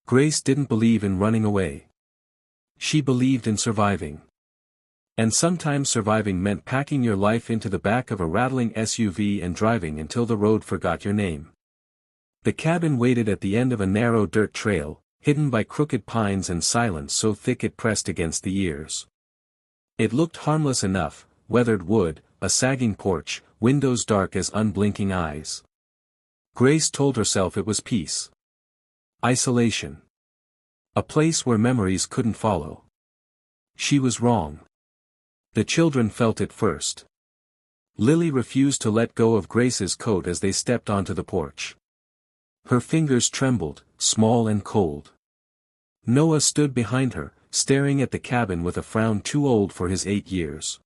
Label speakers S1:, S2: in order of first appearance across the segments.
S1: Grace didn't believe in running away. She believed in surviving. And sometimes surviving meant packing your life into the back of a rattling SUV and driving until the road forgot your name. The cabin waited at the end of a narrow dirt trail, hidden by crooked pines and silence so thick it pressed against the ears. It looked harmless enough: weathered wood, a sagging porch, windows dark as unblinking eyes. Grace told herself it was peace. Isolation. A place where memories couldn't follow. She was wrong. The children felt it first. Lily refused to let go of Grace's coat as they stepped onto the porch. Her fingers trembled, small and cold. Noah stood behind her, staring at the cabin with a frown too old for his 8 years.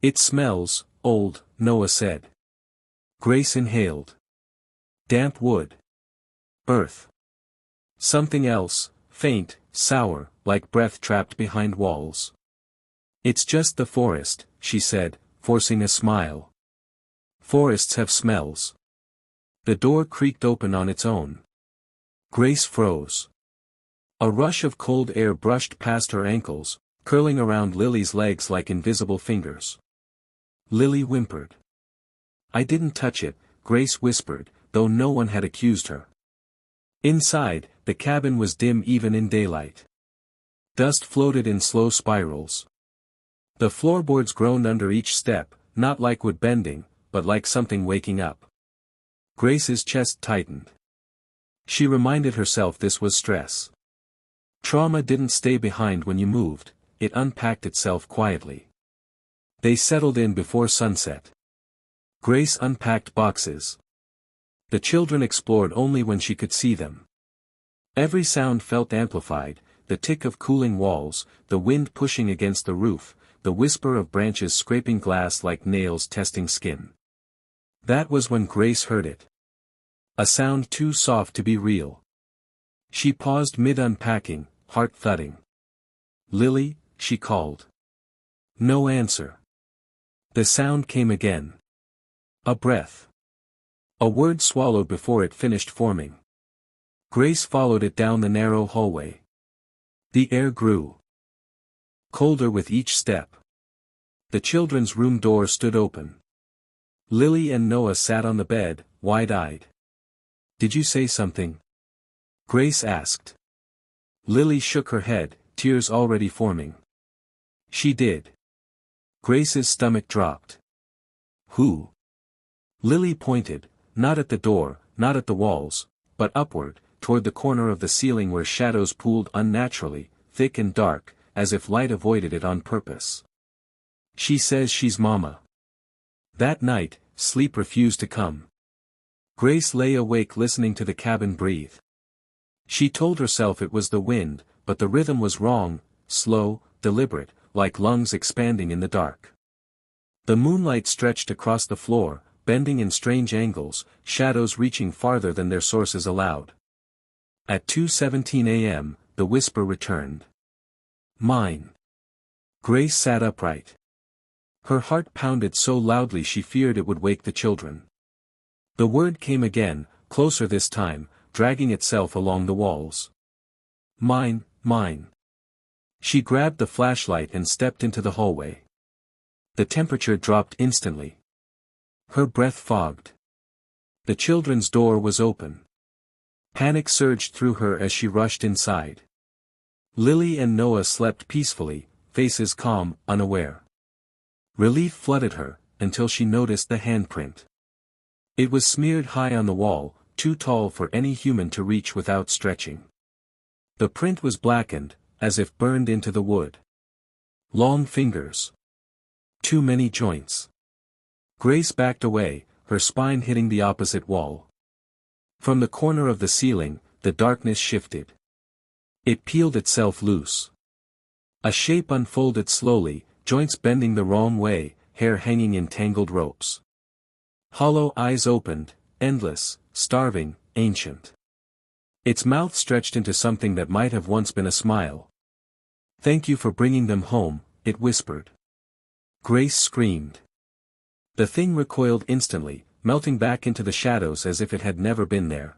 S1: "It smells old," Noah said. Grace inhaled. Damp wood. Earth. Something else, faint, sour, like breath trapped behind walls. "It's just the forest," she said, forcing a smile. "Forests have smells." The door creaked open on its own. Grace froze. A rush of cold air brushed past her ankles, curling around Lily's legs like invisible fingers. Lily whimpered. "I didn't touch it," Grace whispered, though no one had accused her. Inside, the cabin was dim even in daylight. Dust floated in slow spirals. The floorboards groaned under each step, not like wood bending, but like something waking up. Grace's chest tightened. She reminded herself this was stress. Trauma didn't stay behind when you moved, it unpacked itself quietly. They settled in before sunset. Grace unpacked boxes. The children explored only when she could see them. Every sound felt amplified: the tick of cooling walls, the wind pushing against the roof, the whisper of branches scraping glass like nails testing skin. That was when Grace heard it. A sound too soft to be real. She paused mid-unpacking, heart thudding. "Lily," she called. No answer. The sound came again. A breath. A word swallowed before it finished forming. Grace followed it down the narrow hallway. The air grew colder with each step. The children's room door stood open. Lily and Noah sat on the bed, wide-eyed. "Did you say something?" Grace asked. Lily shook her head, tears already forming. "She did." Grace's stomach dropped. "Who?" Lily pointed, not at the door, not at the walls, but upward, toward the corner of the ceiling where shadows pooled unnaturally, thick and dark, as if light avoided it on purpose. "She says she's Mama." That night, sleep refused to come. Grace lay awake listening to the cabin breathe. She told herself it was the wind, but the rhythm was wrong, slow, deliberate, like lungs expanding in the dark. The moonlight stretched across the floor, bending in strange angles, shadows reaching farther than their sources allowed. At 2:17 a.m., the whisper returned. "Mine." Grace sat upright. Her heart pounded so loudly she feared it would wake the children. The word came again, closer this time, dragging itself along the walls. "Mine, mine." She grabbed the flashlight and stepped into the hallway. The temperature dropped instantly. Her breath fogged. The children's door was open. Panic surged through her as she rushed inside. Lily and Noah slept peacefully, faces calm, unaware. Relief flooded her, until she noticed the handprint. It was smeared high on the wall, too tall for any human to reach without stretching. The print was blackened, as if burned into the wood. Long fingers. Too many joints. Grace backed away, her spine hitting the opposite wall. From the corner of the ceiling, the darkness shifted. It peeled itself loose. A shape unfolded slowly, joints bending the wrong way, hair hanging in tangled ropes. Hollow eyes opened, endless, starving, ancient. Its mouth stretched into something that might have once been a smile. "Thank you for bringing them home," it whispered. Grace screamed. The thing recoiled instantly, melting back into the shadows as if it had never been there.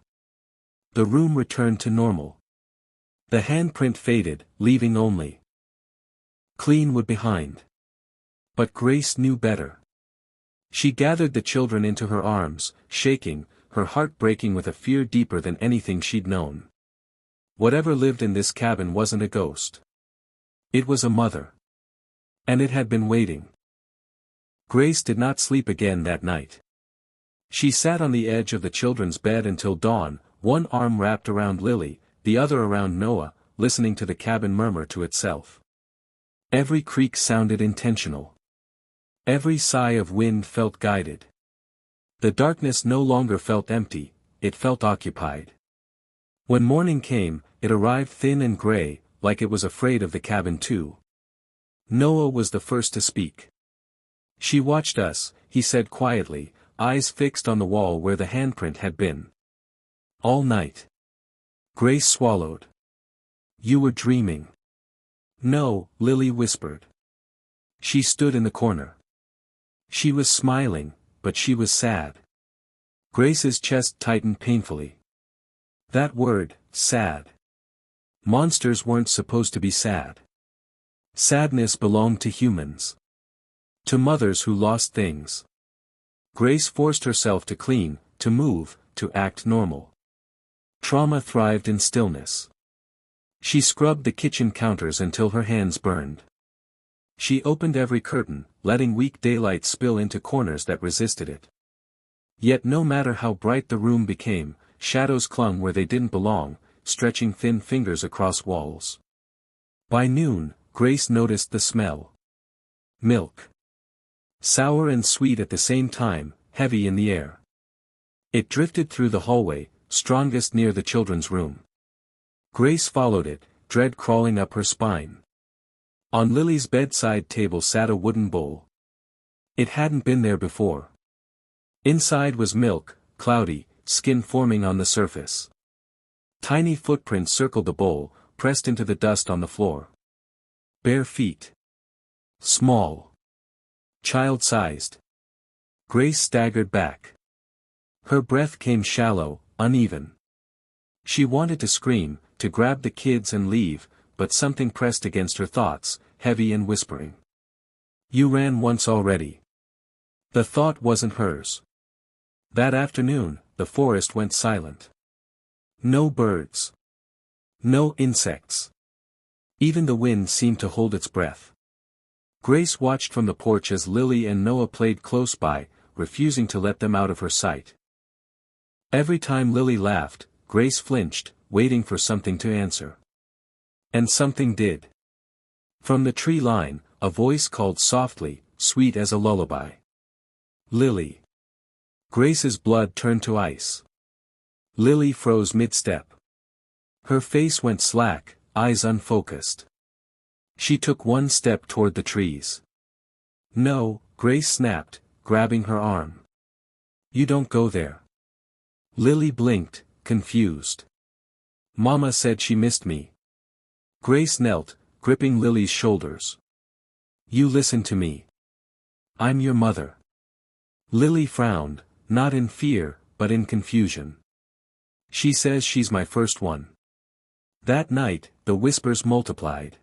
S1: The room returned to normal. The handprint faded, leaving only clean wood behind. But Grace knew better. She gathered the children into her arms, shaking, her heart breaking with a fear deeper than anything she'd known. Whatever lived in this cabin wasn't a ghost. It was a mother. And it had been waiting. Grace did not sleep again that night. She sat on the edge of the children's bed until dawn, one arm wrapped around Lily, the other around Noah, listening to the cabin murmur to itself. Every creak sounded intentional. Every sigh of wind felt guided. The darkness no longer felt empty, it felt occupied. When morning came, it arrived thin and gray, like it was afraid of the cabin too. Noah was the first to speak. "She watched us," he said quietly, eyes fixed on the wall where the handprint had been. "All night." Grace swallowed. "You were dreaming." "No," Lily whispered. She stood in the corner. She was smiling, but she was sad. Grace's chest tightened painfully. That word, sad. Monsters weren't supposed to be sad. Sadness belonged to humans. To mothers who lost things. Grace forced herself to clean, to move, to act normal. Trauma thrived in stillness. She scrubbed the kitchen counters until her hands burned. She opened every curtain, letting weak daylight spill into corners that resisted it. Yet no matter how bright the room became, shadows clung where they didn't belong, stretching thin fingers across walls. By noon, Grace noticed the smell. Milk. Sour and sweet at the same time, heavy in the air. It drifted through the hallway, strongest near the children's room. Grace followed it, dread crawling up her spine. On Lily's bedside table sat a wooden bowl. It hadn't been there before. Inside was milk, cloudy, skin forming on the surface. Tiny footprints circled the bowl, pressed into the dust on the floor. Bare feet. Small. Child-sized. Grace staggered back. Her breath came shallow, uneven. She wanted to scream, to grab the kids and leave, but something pressed against her thoughts, heavy and whispering. "You ran once already." The thought wasn't hers. That afternoon, the forest went silent. No birds. No insects. Even the wind seemed to hold its breath. Grace watched from the porch as Lily and Noah played close by, refusing to let them out of her sight. Every time Lily laughed, Grace flinched, waiting for something to answer. And something did. From the tree line, a voice called softly, sweet as a lullaby. "Lily." Grace's blood turned to ice. Lily froze mid-step. Her face went slack, eyes unfocused. She took one step toward the trees. "No," Grace snapped, grabbing her arm. "You don't go there." Lily blinked, confused. "Mama said she missed me." Grace knelt, gripping Lily's shoulders. "You listen to me. I'm your mother." Lily frowned, not in fear, but in confusion. "She says she's my first one." That night, the whispers multiplied.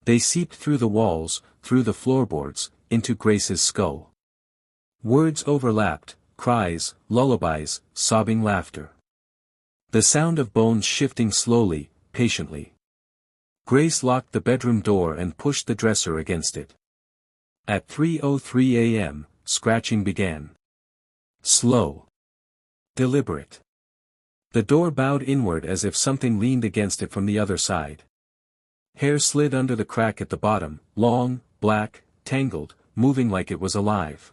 S1: They seeped through the walls, through the floorboards, into Grace's skull. Words overlapped, cries, lullabies, sobbing laughter. The sound of bones shifting slowly, patiently. Grace locked the bedroom door and pushed the dresser against it. At 3:03 a.m., scratching began. Slow. Deliberate. The door bowed inward as if something leaned against it from the other side. Hair slid under the crack at the bottom, long, black, tangled, moving like it was alive.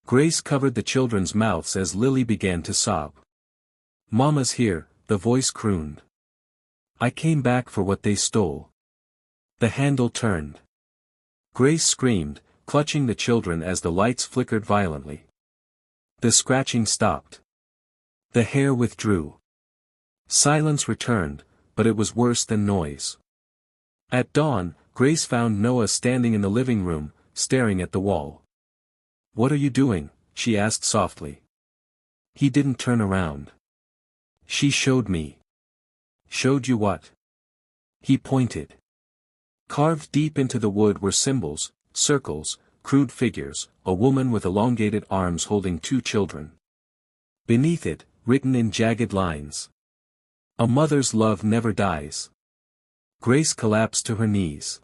S1: Grace covered the children's mouths as Lily began to sob. "Mama's here," the voice crooned. "I came back for what they stole." The handle turned. Grace screamed, clutching the children as the lights flickered violently. The scratching stopped. The hair withdrew. Silence returned, but it was worse than noise. At dawn, Grace found Noah standing in the living room, staring at the wall. "What are you doing?" she asked softly. He didn't turn around. "She showed me." "Showed you what?" He pointed. Carved deep into the wood were symbols, circles, crude figures, a woman with elongated arms holding two children. Beneath it, written in jagged lines. A mother's love never dies. Grace collapsed to her knees.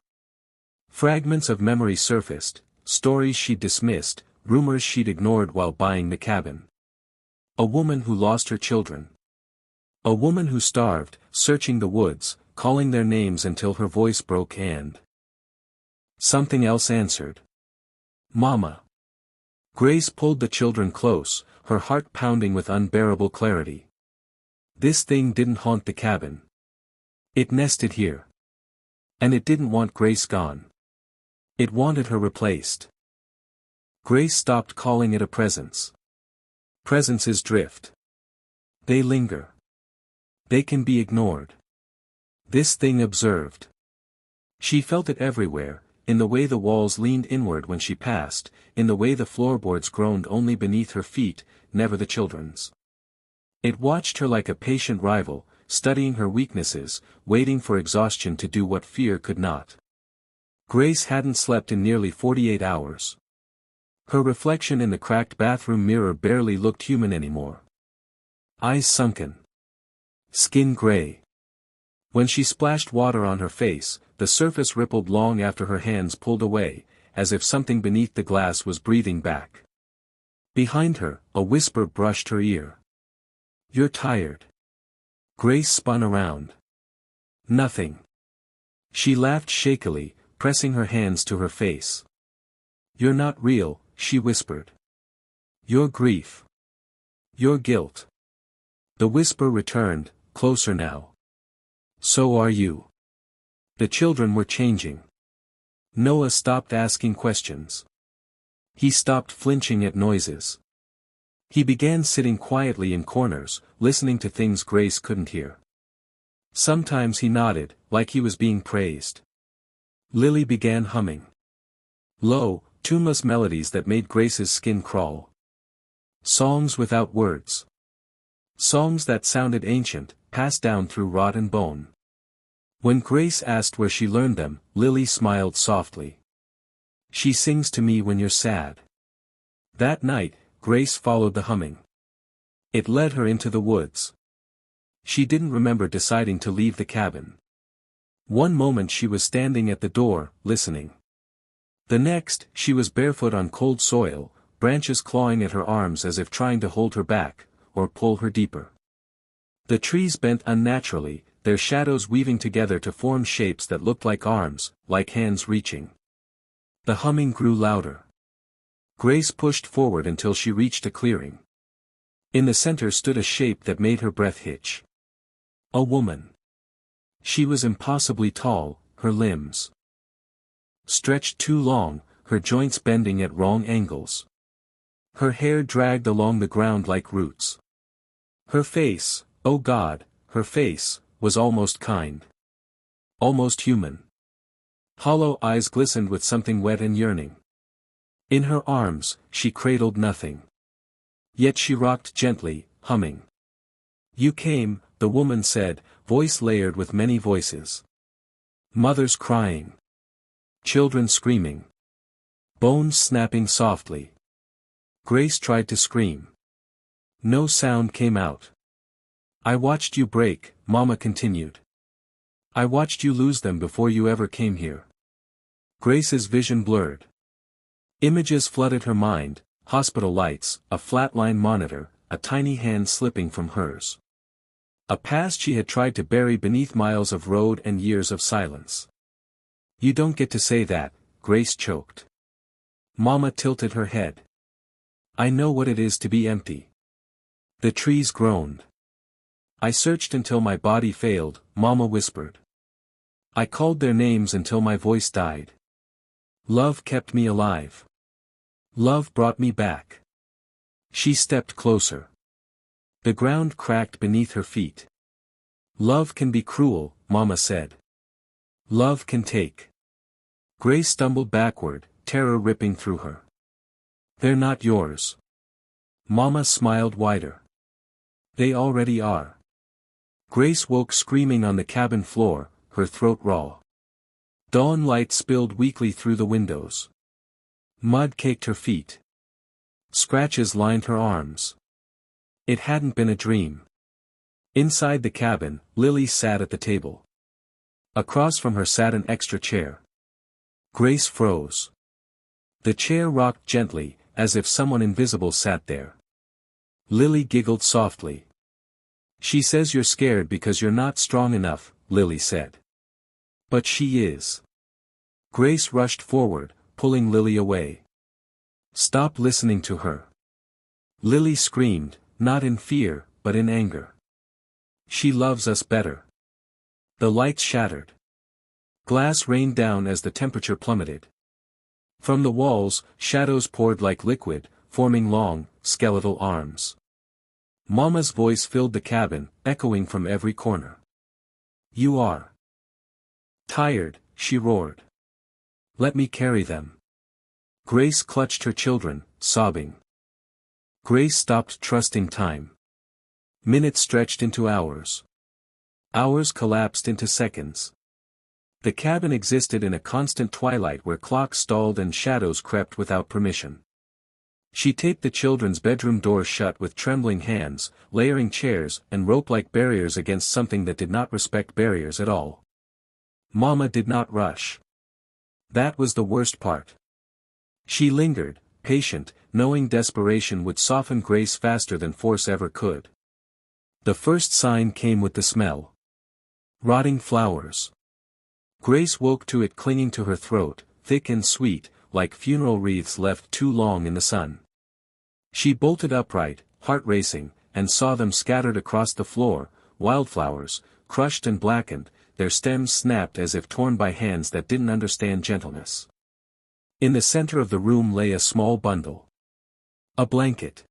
S1: Fragments of memory surfaced, stories she'd dismissed, rumors she'd ignored while buying the cabin. A woman who lost her children. A woman who starved, searching the woods, calling their names until her voice broke and something else answered. Mama. Grace pulled the children close, her heart pounding with unbearable clarity. This thing didn't haunt the cabin. It nested here. And it didn't want Grace gone. It wanted her replaced. Grace stopped calling it a presence. Presences drift. They linger. They can be ignored. This thing observed. She felt it everywhere, in the way the walls leaned inward when she passed, in the way the floorboards groaned only beneath her feet, never the children's. It watched her like a patient rival, studying her weaknesses, waiting for exhaustion to do what fear could not. Grace hadn't slept in nearly 48 hours. Her reflection in the cracked bathroom mirror barely looked human anymore. Eyes sunken. Skin gray. When she splashed water on her face, the surface rippled long after her hands pulled away, as if something beneath the glass was breathing back. Behind her, a whisper brushed her ear. You're tired. Grace spun around. Nothing. She laughed shakily, pressing her hands to her face. You're not real, she whispered. Your grief. Your guilt. The whisper returned, closer now. So are you. The children were changing. Noah stopped asking questions. He stopped flinching at noises. He began sitting quietly in corners, listening to things Grace couldn't hear. Sometimes he nodded, like he was being praised. Lily began humming. Low, tuneless melodies that made Grace's skin crawl. Songs without words. Songs that sounded ancient, passed down through rot and bone. When Grace asked where she learned them, Lily smiled softly. She sings to me when you're sad. That night, Grace followed the humming. It led her into the woods. She didn't remember deciding to leave the cabin. One moment she was standing at the door, listening. The next, she was barefoot on cold soil, branches clawing at her arms as if trying to hold her back, or pull her deeper. The trees bent unnaturally, their shadows weaving together to form shapes that looked like arms, like hands reaching. The humming grew louder. Grace pushed forward until she reached a clearing. In the center stood a shape that made her breath hitch. A woman. She was impossibly tall, her limbs stretched too long, her joints bending at wrong angles. Her hair dragged along the ground like roots. Her face, oh God, her face, was almost kind. Almost human. Hollow eyes glistened with something wet and yearning. In her arms, she cradled nothing. Yet she rocked gently, humming. You came, the woman said, voice layered with many voices. Mothers crying. Children screaming. Bones snapping softly. Grace tried to scream. No sound came out. I watched you break, Mama continued. I watched you lose them before you ever came here. Grace's vision blurred. Images flooded her mind, hospital lights, a flatline monitor, a tiny hand slipping from hers. A past she had tried to bury beneath miles of road and years of silence. You don't get to say that, Grace choked. Mama tilted her head. I know what it is to be empty. The trees groaned. I searched until my body failed, Mama whispered. I called their names until my voice died. Love kept me alive. Love brought me back. She stepped closer. The ground cracked beneath her feet. Love can be cruel, Mama said. Love can take. Grace stumbled backward, terror ripping through her. They're not yours. Mama smiled wider. They already are. Grace woke screaming on the cabin floor, her throat raw. Dawn light spilled weakly through the windows. Mud caked her feet. Scratches lined her arms. It hadn't been a dream. Inside the cabin, Lily sat at the table. Across from her sat an extra chair. Grace froze. The chair rocked gently, as if someone invisible sat there. Lily giggled softly. "She says you're scared because you're not strong enough," Lily said. "But she is." Grace rushed forward, pulling Lily away. "Stop listening to her." Lily screamed, not in fear, but in anger. "She loves us better." The lights shattered. Glass rained down as the temperature plummeted. From the walls, shadows poured like liquid, forming long, skeletal arms. Mama's voice filled the cabin, echoing from every corner. "You are tired," she roared. "Let me carry them." Grace clutched her children, sobbing. Grace stopped trusting time. Minutes stretched into hours. Hours collapsed into seconds. The cabin existed in a constant twilight where clocks stalled and shadows crept without permission. She taped the children's bedroom doors shut with trembling hands, layering chairs and rope like barriers against something that did not respect barriers at all. Mama did not rush. That was the worst part. She lingered, patient, knowing desperation would soften Grace faster than force ever could. The first sign came with the smell. Rotting flowers. Grace woke to it clinging to her throat, thick and sweet, like funeral wreaths left too long in the sun. She bolted upright, heart racing, and saw them scattered across the floor, wildflowers, crushed and blackened, their stems snapped as if torn by hands that didn't understand gentleness. In the center of the room lay a small bundle. A blanket.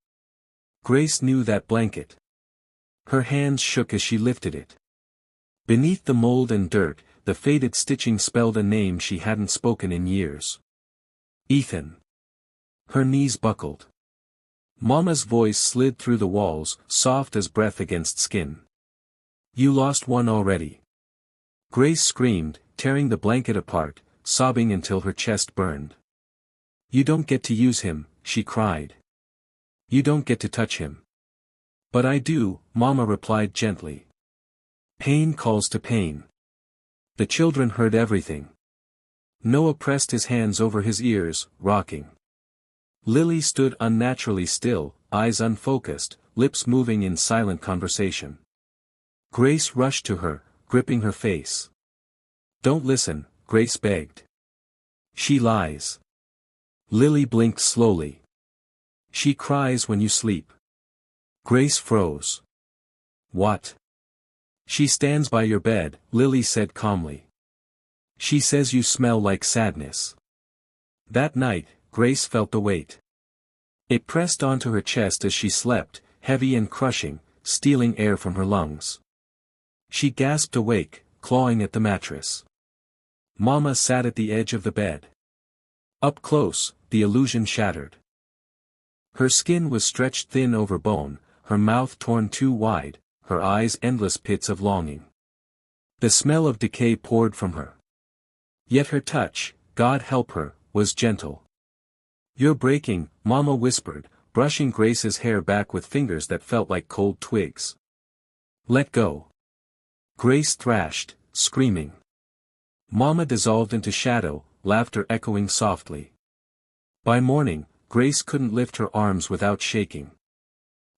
S1: Grace knew that blanket. Her hands shook as she lifted it. Beneath the mold and dirt, the faded stitching spelled a name she hadn't spoken in years. Ethan. Her knees buckled. Mama's voice slid through the walls, soft as breath against skin. "You lost one already." Grace screamed, tearing the blanket apart, sobbing until her chest burned. "You don't get to use him," she cried. "You don't get to touch him." "But I do," Mama replied gently. Pain calls to pain. The children heard everything. Noah pressed his hands over his ears, rocking. Lily stood unnaturally still, eyes unfocused, lips moving in silent conversation. Grace rushed to her, gripping her face. "Don't listen," Grace begged. "She lies." Lily blinked slowly. "She cries when you sleep." Grace froze. "What?" "She stands by your bed," Lily said calmly. "She says you smell like sadness." That night, Grace felt the weight. It pressed onto her chest as she slept, heavy and crushing, stealing air from her lungs. She gasped awake, clawing at the mattress. Mama sat at the edge of the bed. Up close, the illusion shattered. Her skin was stretched thin over bone, her mouth torn too wide, her eyes endless pits of longing. The smell of decay poured from her. Yet her touch, God help her, was gentle. "You're breaking," Mama whispered, brushing Grace's hair back with fingers that felt like cold twigs. "Let go." Grace thrashed, screaming. Mama dissolved into shadow, laughter echoing softly. By morning, Grace couldn't lift her arms without shaking.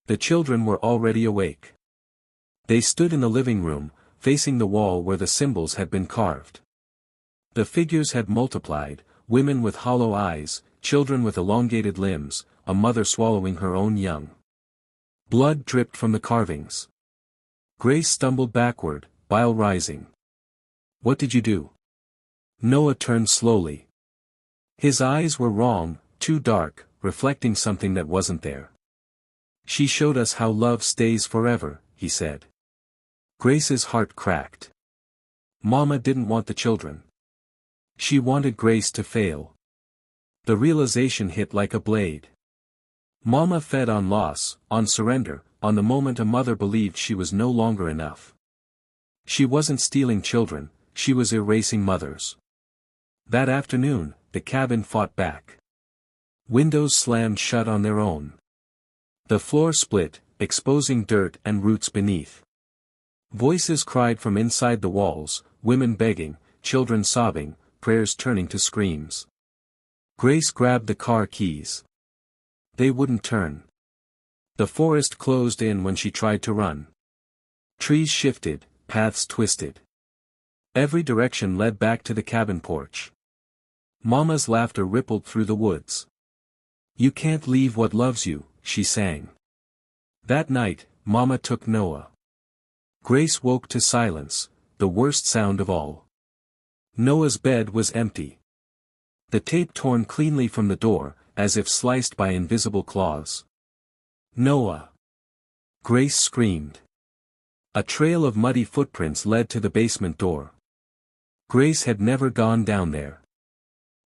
S1: The children were already awake. They stood in the living room, facing the wall where the symbols had been carved. The figures had multiplied, women with hollow eyes, children with elongated limbs, a mother swallowing her own young. Blood dripped from the carvings. Grace stumbled backward, bile rising. "What did you do?" Noah turned slowly. His eyes were wrong, too dark, reflecting something that wasn't there. "She showed us how love stays forever," he said. Grace's heart cracked. Mama didn't want the children. She wanted Grace to fail. The realization hit like a blade. Mama fed on loss, on surrender, on the moment a mother believed she was no longer enough. She wasn't stealing children, she was erasing mothers. That afternoon, the cabin fought back. Windows slammed shut on their own. The floor split, exposing dirt and roots beneath. Voices cried from inside the walls, women begging, children sobbing, prayers turning to screams. Grace grabbed the car keys. They wouldn't turn. The forest closed in when she tried to run. Trees shifted, paths twisted. Every direction led back to the cabin porch. Mama's laughter rippled through the woods. "You can't leave what loves you," she sang. That night, Mama took Noah. Grace woke to silence, the worst sound of all. Noah's bed was empty. The tape torn cleanly from the door, as if sliced by invisible claws. "Noah!" Grace screamed. A trail of muddy footprints led to the basement door. Grace had never gone down there.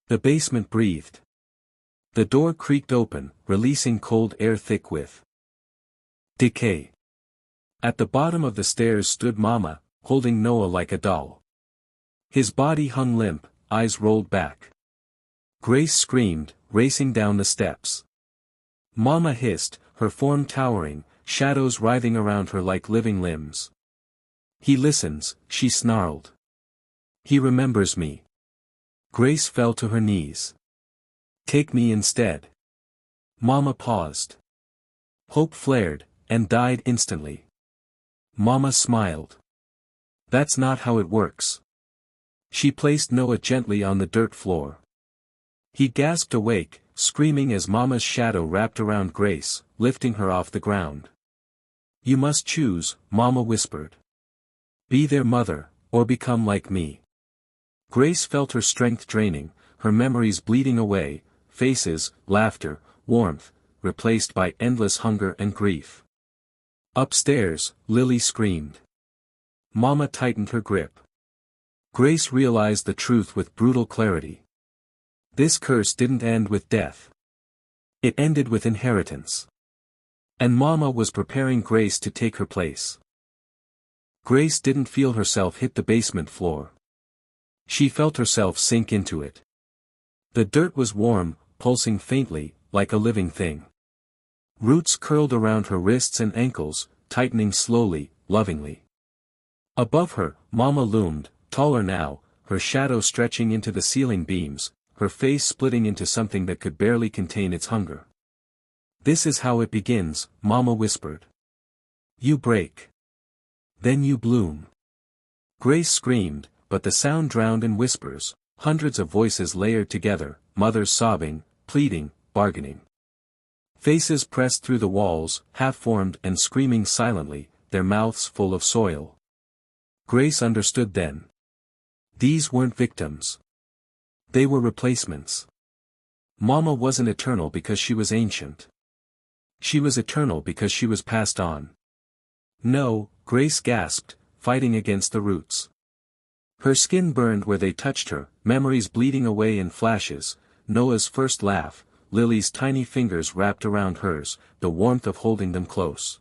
S1: The basement breathed. The door creaked open, releasing cold air thick with decay. At the bottom of the stairs stood Mama, holding Noah like a doll. His body hung limp, eyes rolled back. Grace screamed, racing down the steps. Mama hissed, her form towering, shadows writhing around her like living limbs. "He listens," she snarled. "He remembers me." Grace fell to her knees. "Take me instead." Mama paused. Hope flared, and died instantly. Mama smiled. "That's not how it works." She placed Noah gently on the dirt floor. He gasped awake, screaming as Mama's shadow wrapped around Grace, lifting her off the ground. "You must choose," Mama whispered. "Be their mother, or become like me." Grace felt her strength draining, her memories bleeding away, faces, laughter, warmth, replaced by endless hunger and grief. Upstairs, Lily screamed. Mama tightened her grip. Grace realized the truth with brutal clarity. This curse didn't end with death. It ended with inheritance. And Mama was preparing Grace to take her place. Grace didn't feel herself hit the basement floor. She felt herself sink into it. The dirt was warm, pulsing faintly, like a living thing. Roots curled around her wrists and ankles, tightening slowly, lovingly. Above her, Mama loomed, taller now, her shadow stretching into the ceiling beams, her face splitting into something that could barely contain its hunger. "This is how it begins," Mama whispered. "You break. Then you bloom." Grace screamed, but the sound drowned in whispers, hundreds of voices layered together, mothers sobbing, pleading, bargaining. Faces pressed through the walls, half-formed and screaming silently, their mouths full of soil. Grace understood then. These weren't victims. They were replacements. Mama wasn't eternal because she was ancient. She was eternal because she was passed on. "No," Grace gasped, fighting against the roots. Her skin burned where they touched her, memories bleeding away in flashes, Noah's first laugh, Lily's tiny fingers wrapped around hers, the warmth of holding them close.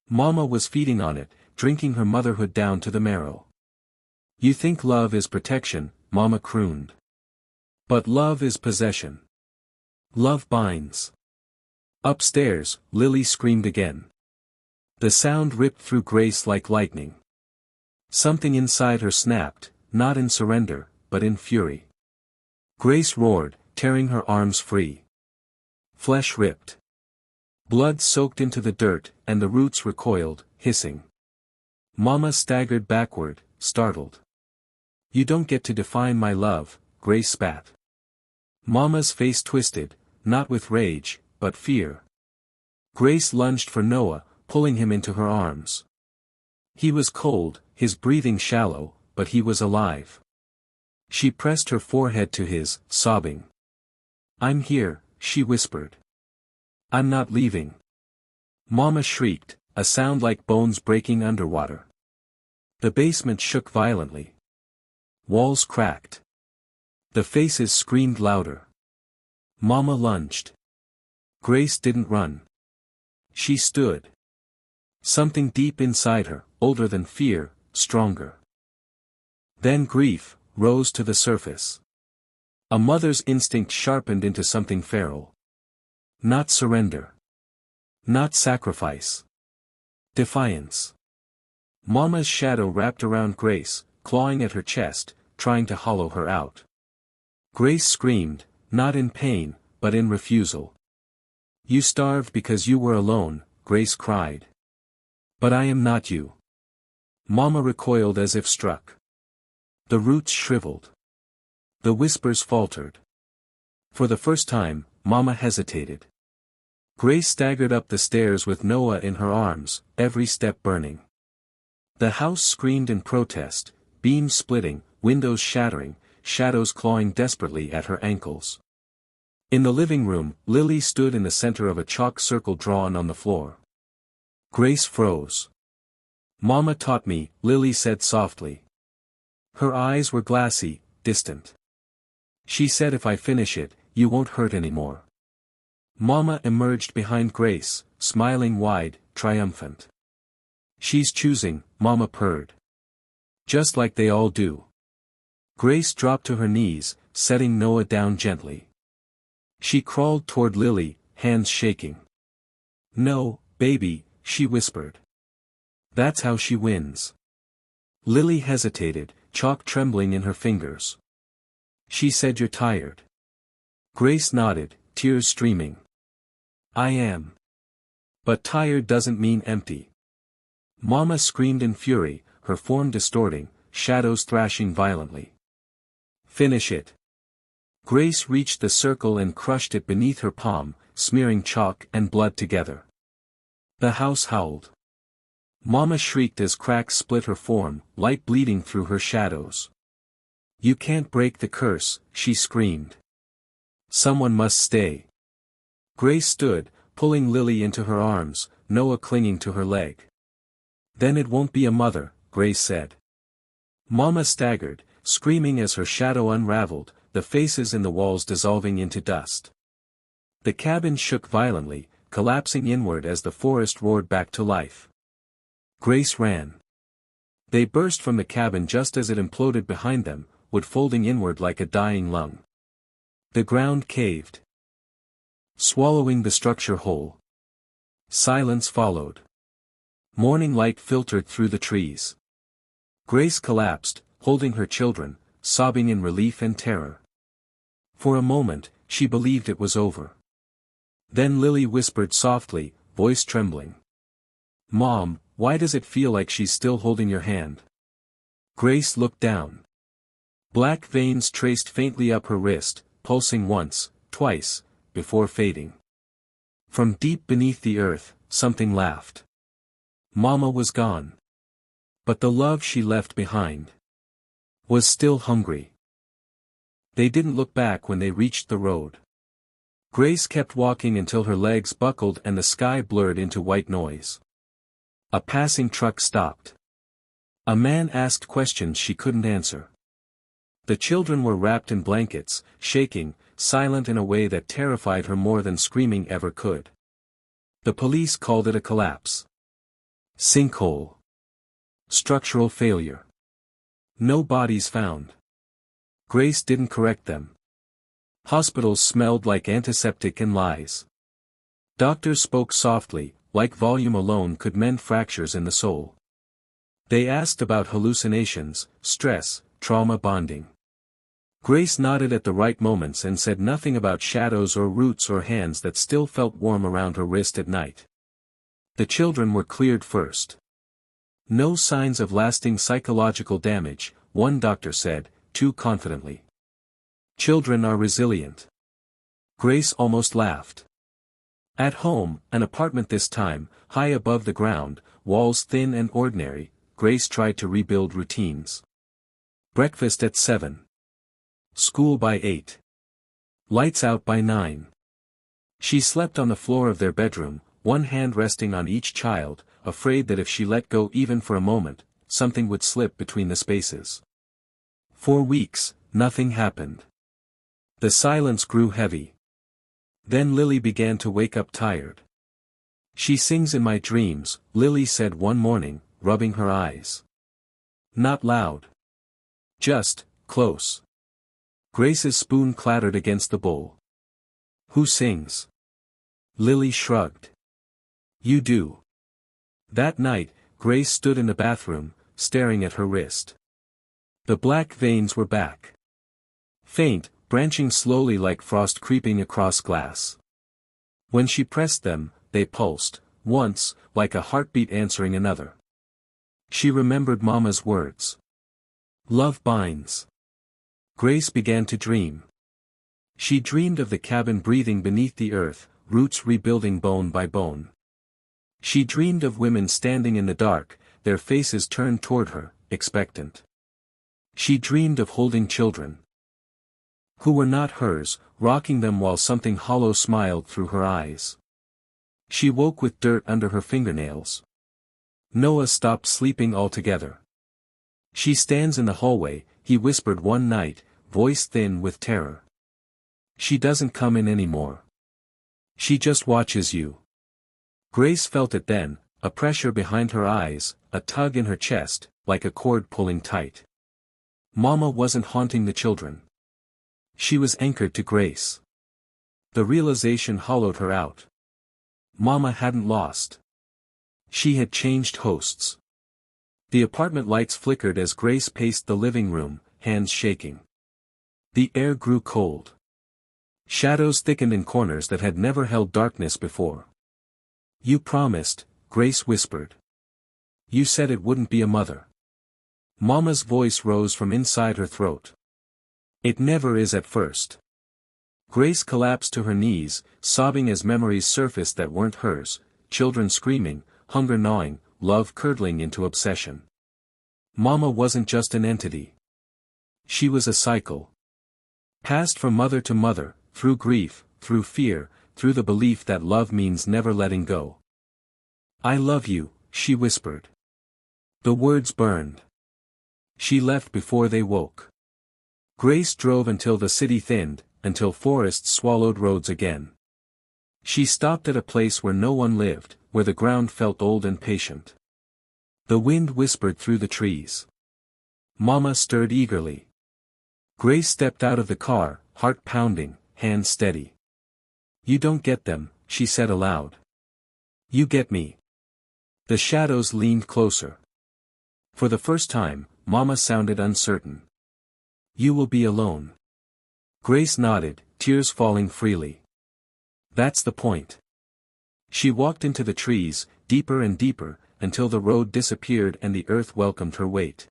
S1: Mama was feeding on it, drinking her motherhood down to the marrow. "You think love is protection," Mama crooned. "But love is possession. Love binds." Upstairs, Lily screamed again. The sound ripped through Grace like lightning. Something inside her snapped, not in surrender, but in fury. Grace roared, tearing her arms free. Flesh ripped. Blood soaked into the dirt, and the roots recoiled, hissing. Mama staggered backward, startled. "You don't get to define my love," Grace spat. Mama's face twisted, not with rage, but fear. Grace lunged for Noah, pulling him into her arms. He was cold, his breathing shallow, but he was alive. She pressed her forehead to his, sobbing. "I'm here," she whispered. "I'm not leaving." Mama shrieked, a sound like bones breaking underwater. The basement shook violently. Walls cracked. The faces screamed louder. Mama lunged. Grace didn't run. She stood. Something deep inside her, older than fear, stronger. Then grief rose to the surface. A mother's instinct sharpened into something feral. Not surrender. Not sacrifice. Defiance. Mama's shadow wrapped around Grace, clawing at her chest, trying to hollow her out. Grace screamed, not in pain, but in refusal. You starved because you were alone, Grace cried. But I am not you. Mama recoiled as if struck. The roots shriveled. The whispers faltered. For the first time, Mama hesitated. Grace staggered up the stairs with Noah in her arms, every step burning. The house screamed in protest, beams splitting, windows shattering, shadows clawing desperately at her ankles. In the living room, Lily stood in the center of a chalk circle drawn on the floor. Grace froze. Mama taught me, Lily said softly. Her eyes were glassy, distant. She said if I finish it, you won't hurt anymore. Mama emerged behind Grace, smiling wide, triumphant. She's choosing, Mama purred. Just like they all do. Grace dropped to her knees, setting Noah down gently. She crawled toward Lily, hands shaking. No, baby, she whispered. That's how she wins. Lily hesitated, chalk trembling in her fingers. She said you're tired. Grace nodded, tears streaming. I am. But tired doesn't mean empty. Mama screamed in fury, her form distorting, shadows thrashing violently. Finish it. Grace reached the circle and crushed it beneath her palm, smearing chalk and blood together. The house howled. Mama shrieked as cracks split her form, light bleeding through her shadows. You can't break the curse, she screamed. Someone must stay. Grace stood, pulling Lily into her arms, Noah clinging to her leg. Then it won't be a mother, Grace said. Mama staggered, screaming as her shadow unraveled, the faces in the walls dissolving into dust. The cabin shook violently, collapsing inward as the forest roared back to life. Grace ran. They burst from the cabin just as it imploded behind them, wood folding inward like a dying lung. The ground caved, swallowing the structure whole. Silence followed. Morning light filtered through the trees. Grace collapsed, holding her children, sobbing in relief and terror. For a moment, she believed it was over. Then Lily whispered softly, voice trembling. Mom, why does it feel like she's still holding your hand? Grace looked down. Black veins traced faintly up her wrist, pulsing once, twice, before fading. From deep beneath the earth, something laughed. Mama was gone. But the love she left behind was still hungry. They didn't look back when they reached the road. Grace kept walking until her legs buckled and the sky blurred into white noise. A passing truck stopped. A man asked questions she couldn't answer. The children were wrapped in blankets, shaking, silent in a way that terrified her more than screaming ever could. The police called it a collapse. Sinkhole. Structural failure. No bodies found. Grace didn't correct them. Hospitals smelled like antiseptic and lies. Doctors spoke softly, like volume alone could mend fractures in the soul. They asked about hallucinations, stress, trauma bonding. Grace nodded at the right moments and said nothing about shadows or roots or hands that still felt warm around her wrist at night. The children were cleared first. No signs of lasting psychological damage, one doctor said, too confidently. Children are resilient. Grace almost laughed. At home, an apartment this time, high above the ground, walls thin and ordinary, Grace tried to rebuild routines. Breakfast at 7. School by 8. Lights out by 9. She slept on the floor of their bedroom, one hand resting on each child, afraid that if she let go even for a moment, something would slip between the spaces. For weeks, nothing happened. The silence grew heavy. Then Lily began to wake up tired. She sings in my dreams, Lily said one morning, rubbing her eyes. Not loud. Just, close. Grace's spoon clattered against the bowl. Who sings? Lily shrugged. You do. That night, Grace stood in the bathroom, staring at her wrist. The black veins were back. Faint, branching slowly like frost creeping across glass. When she pressed them, they pulsed, once, like a heartbeat answering another. She remembered Mama's words. Love binds. Grace began to dream. She dreamed of the cabin breathing beneath the earth, roots rebuilding bone by bone. She dreamed of women standing in the dark, their faces turned toward her, expectant. She dreamed of holding children who were not hers, rocking them while something hollow smiled through her eyes. She woke with dirt under her fingernails. Noah stopped sleeping altogether. She stands in the hallway, he whispered one night, voice thin with terror. She doesn't come in anymore. She just watches you. Grace felt it then, a pressure behind her eyes, a tug in her chest, like a cord pulling tight. Mama wasn't haunting the children. She was anchored to Grace. The realization hollowed her out. Mama hadn't lost. She had changed hosts. The apartment lights flickered as Grace paced the living room, hands shaking. The air grew cold. Shadows thickened in corners that had never held darkness before. You promised, Grace whispered. You said it wouldn't be a mother. Mama's voice rose from inside her throat. It never is at first. Grace collapsed to her knees, sobbing as memories surfaced that weren't hers, children screaming, hunger gnawing, love curdling into obsession. Mama wasn't just an entity. She was a cycle. Passed from mother to mother, through grief, through fear, through the belief that love means never letting go. I love you, she whispered. The words burned. She left before they woke. Grace drove until the city thinned, until forests swallowed roads again. She stopped at a place where no one lived, where the ground felt old and patient. The wind whispered through the trees. Mama stirred eagerly. Grace stepped out of the car, heart pounding, hands steady. You don't get them, she said aloud. You get me. The shadows leaned closer. For the first time, Mama sounded uncertain. You will be alone. Grace nodded, tears falling freely. That's the point. She walked into the trees, deeper and deeper, until the road disappeared and the earth welcomed her weight.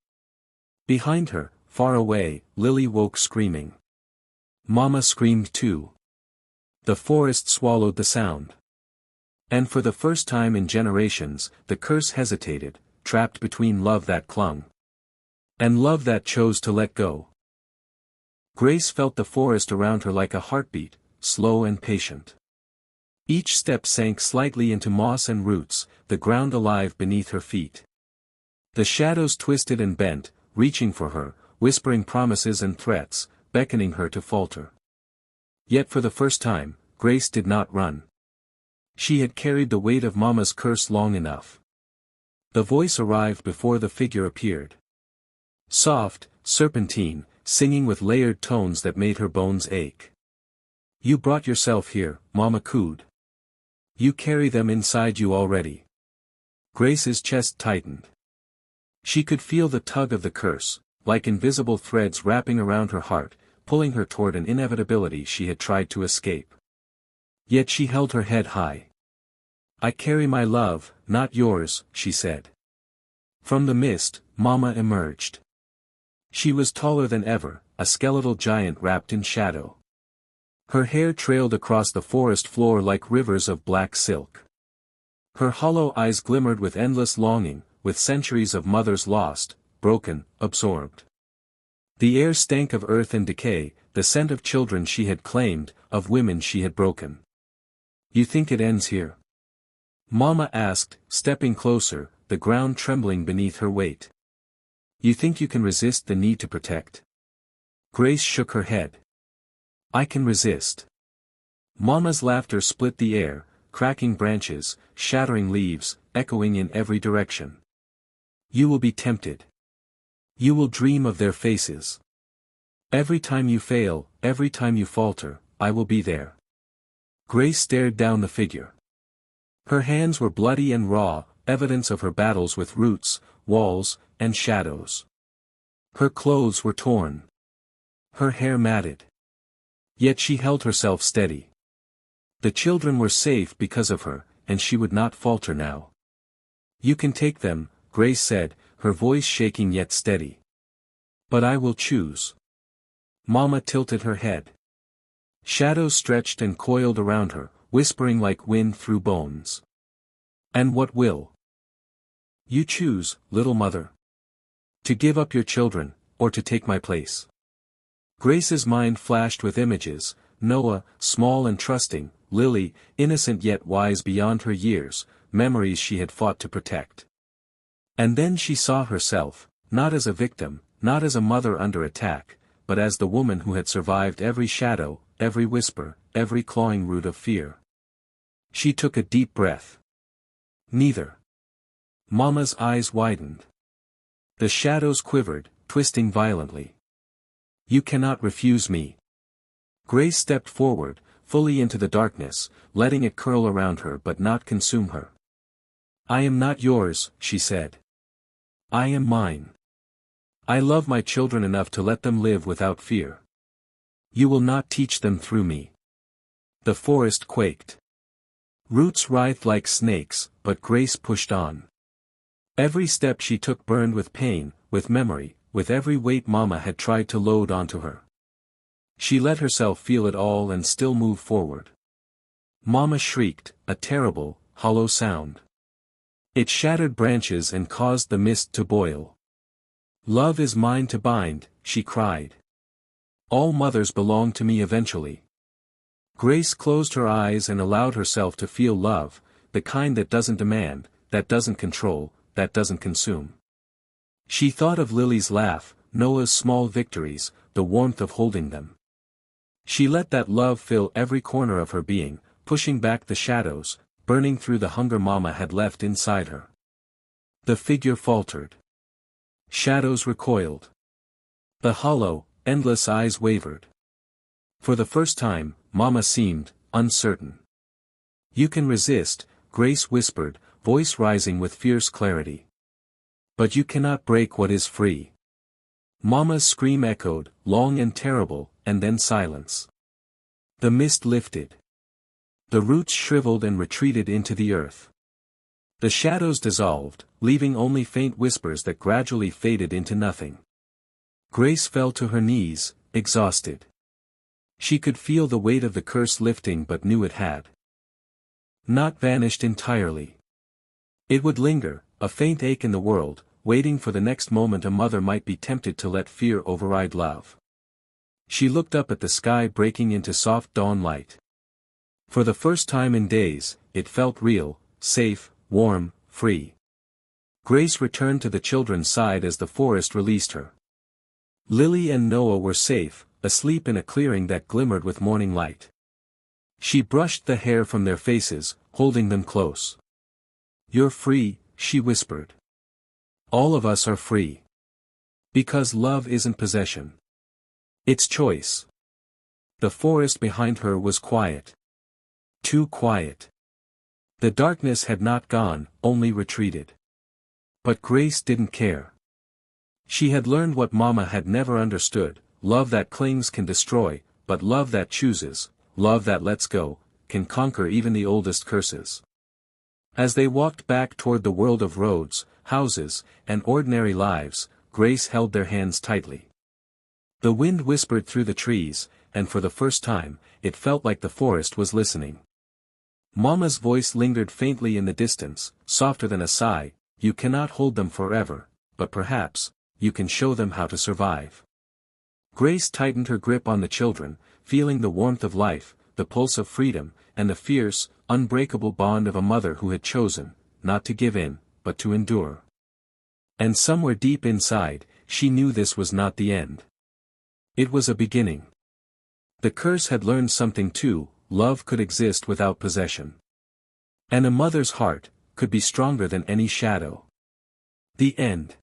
S1: Behind her, far away, Lily woke screaming. Mama screamed too. The forest swallowed the sound. And for the first time in generations, the curse hesitated, trapped between love that clung and love that chose to let go. Grace felt the forest around her like a heartbeat, slow and patient. Each step sank slightly into moss and roots, the ground alive beneath her feet. The shadows twisted and bent, reaching for her, whispering promises and threats, beckoning her to falter. Yet for the first time, Grace did not run. She had carried the weight of Mama's curse long enough. The voice arrived before the figure appeared. Soft, serpentine, singing with layered tones that made her bones ache. You brought yourself here, Mama cooed. You carry them inside you already. Grace's chest tightened. She could feel the tug of the curse, like invisible threads wrapping around her heart, pulling her toward an inevitability she had tried to escape. Yet she held her head high. I carry my love, not yours, she said. From the mist, Mama emerged. She was taller than ever, a skeletal giant wrapped in shadow. Her hair trailed across the forest floor like rivers of black silk. Her hollow eyes glimmered with endless longing, with centuries of mothers lost, broken, absorbed. The air stank of earth and decay, the scent of children she had claimed, of women she had broken. You think it ends here? Mama asked, stepping closer, the ground trembling beneath her weight. You think you can resist the need to protect? Grace shook her head. I can resist. Mama's laughter split the air, cracking branches, shattering leaves, echoing in every direction. You will be tempted. You will dream of their faces. Every time you fail, every time you falter, I will be there. Grace stared down the figure. Her hands were bloody and raw, evidence of her battles with roots, walls, and shadows. Her clothes were torn. Her hair matted. Yet she held herself steady. The children were safe because of her, and she would not falter now. You can take them, Grace said, her voice shaking yet steady. But I will choose. Mama tilted her head. Shadows stretched and coiled around her, whispering like wind through bones. And what will you choose, little mother? To give up your children, or to take my place? Grace's mind flashed with images, Noah, small and trusting, Lily, innocent yet wise beyond her years, memories she had fought to protect. And then she saw herself, not as a victim, not as a mother under attack, but as the woman who had survived every shadow, every whisper, every clawing root of fear. She took a deep breath. Neither. Mama's eyes widened. The shadows quivered, twisting violently. You cannot refuse me. Grace stepped forward, fully into the darkness, letting it curl around her but not consume her. I am not yours, she said. I am mine. I love my children enough to let them live without fear. You will not teach them through me. The forest quaked. Roots writhed like snakes, but Grace pushed on. Every step she took burned with pain, with memory, with every weight Mama had tried to load onto her. She let herself feel it all and still move forward. Mama shrieked, a terrible, hollow sound. It shattered branches and caused the mist to boil. Love is mine to bind, she cried. All mothers belong to me eventually. Grace closed her eyes and allowed herself to feel love, the kind that doesn't demand, that doesn't control, that doesn't consume. She thought of Lily's laugh, Noah's small victories, the warmth of holding them. She let that love fill every corner of her being, pushing back the shadows, burning through the hunger Mama had left inside her. The figure faltered. Shadows recoiled. The hollow, endless eyes wavered. For the first time, Mama seemed uncertain. You can resist, Grace whispered, voice rising with fierce clarity. But you cannot break what is free. Mama's scream echoed, long and terrible, and then silence. The mist lifted. The roots shriveled and retreated into the earth. The shadows dissolved, leaving only faint whispers that gradually faded into nothing. Grace fell to her knees, exhausted. She could feel the weight of the curse lifting but knew it had not vanished entirely. It would linger, a faint ache in the world, waiting for the next moment a mother might be tempted to let fear override love. She looked up at the sky breaking into soft dawn light. For the first time in days, it felt real, safe, warm, free. Grace returned to the children's side as the forest released her. Lily and Noah were safe, asleep in a clearing that glimmered with morning light. She brushed the hair from their faces, holding them close. You're free, she whispered. All of us are free. Because love isn't possession. It's choice. The forest behind her was quiet. Too quiet. The darkness had not gone, only retreated. But Grace didn't care. She had learned what Mama had never understood, love that clings can destroy, but love that chooses, love that lets go, can conquer even the oldest curses. As they walked back toward the world of roads, houses, and ordinary lives, Grace held their hands tightly. The wind whispered through the trees, and for the first time, it felt like the forest was listening. Mama's voice lingered faintly in the distance, softer than a sigh, you cannot hold them forever, but perhaps, you can show them how to survive. Grace tightened her grip on the children, feeling the warmth of life, the pulse of freedom, and the fierce, unbreakable bond of a mother who had chosen, not to give in, but to endure. And somewhere deep inside, she knew this was not the end. It was a beginning. The curse had learned something too, love could exist without possession. And a mother's heart could be stronger than any shadow. The end.